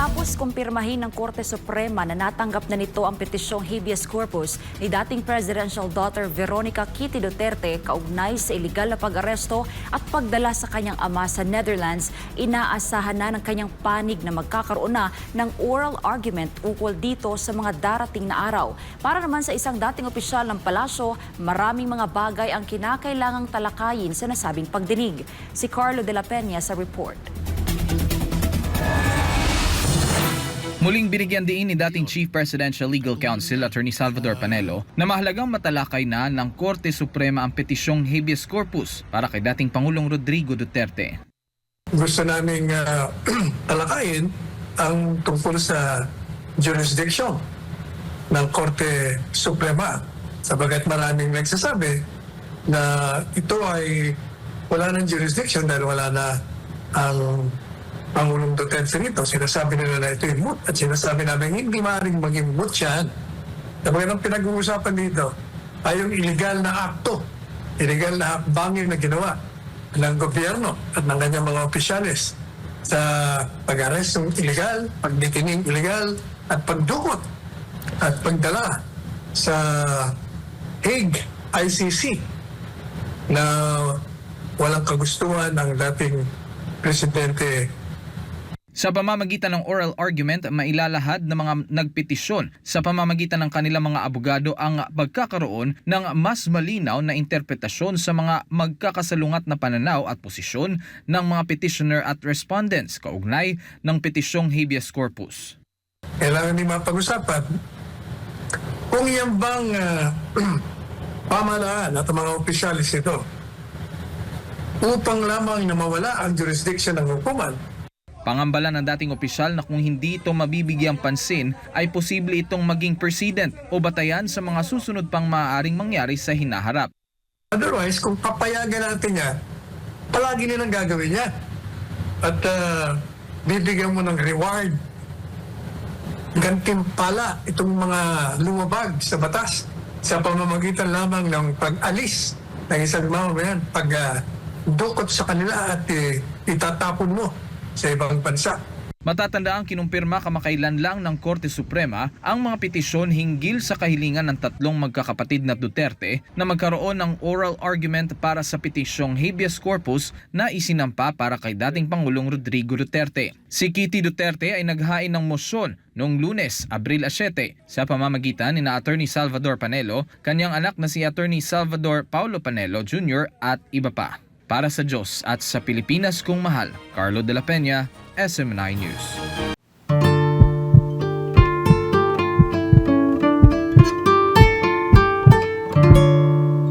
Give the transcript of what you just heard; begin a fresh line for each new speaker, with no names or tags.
Matapos kumpirmahin ng Korte Suprema na natanggap na nito ang petisyong habeas corpus ni dating presidential daughter Veronica Kitty Duterte kaugnay sa iligal na pag-aresto at pagdala sa kanyang ama sa Netherlands, inaasahan na ng kanyang panig na magkakaroon na ng oral argument ukol dito sa mga darating na araw. Para naman sa isang dating opisyal ng palasyo, maraming mga bagay ang kinakailangang talakayin sa nasabing pagdinig. Si Carlo de la Peña sa report.
Muling binigyan diin ni dating Chief Presidential Legal Counsel Attorney Salvador Panelo na mahalagang matalakay na ng Korte Suprema ang petisyong habeas corpus para kay dating Pangulong Rodrigo Duterte.
Gusto naming talakayin ang tungkol sa jurisdiction ng Korte Suprema sabagat maraming nagsasabi na ito ay wala ng jurisdiction dahil wala na ang Pangulong Duterte nito. Sinasabi nila na ito yung moot at sinasabi namin hindi maaaring maging moot yan. Sabagat ang pinag-uusapan dito ay yung illegal na akto, illegal na hakbangin na ginawa ng gobyerno at ng kanyang mga opisyalis sa pag-arestong illegal, pagdetining illegal at pagdukot at pagdala sa Hague ICC na walang kagustuhan ng dating Presidente.
Sa pamamagitan ng oral argument, mailalahad ng mga nagpetisyon sa pamamagitan ng kanilang mga abogado ang pagkakaroon ng mas malinaw na interpretasyon sa mga magkakasalungat na pananaw at posisyon ng mga petitioner at respondents kaugnay ng petisyong habeas corpus.
Kailangan din mapag-usapan kung yan bang pamahalaan at mga opisyalis ito upang lamang na mawala ang jurisdiction ng hukuman.
Pangambala ng dating opisyal na kung hindi ito mabibigyang pansin ay posible itong maging precedent o batayan sa mga susunod pang maaaring mangyari sa hinaharap.
Otherwise, kung papayagan natin yan, palagi nilang gagawin yan. At bibigyan mo ng reward, gantimpala itong mga lumabag sa batas sa pamamagitan lamang ng pag-alis ng isang mamamayan, pag-dukot sa kanila at itatapon mo sa ibang bansa.
Matatandaang kinumpirma kamakailan lang ng Korte Suprema ang mga petisyon hinggil sa kahilingan ng tatlong magkakapatid na Duterte na magkaroon ng oral argument para sa petisyong habeas corpus na isinampa para kay dating Pangulong Rodrigo Duterte. Si Kitty Duterte ay naghain ng mosyon noong Lunes, Abril 7 sa pamamagitan ni Attorney Salvador Panelo, kanyang anak na si Attorney Salvador Paulo Panelo Jr. at iba pa. Para sa Diyos at sa Pilipinas kong mahal, Carlo de la Peña, SM9 News.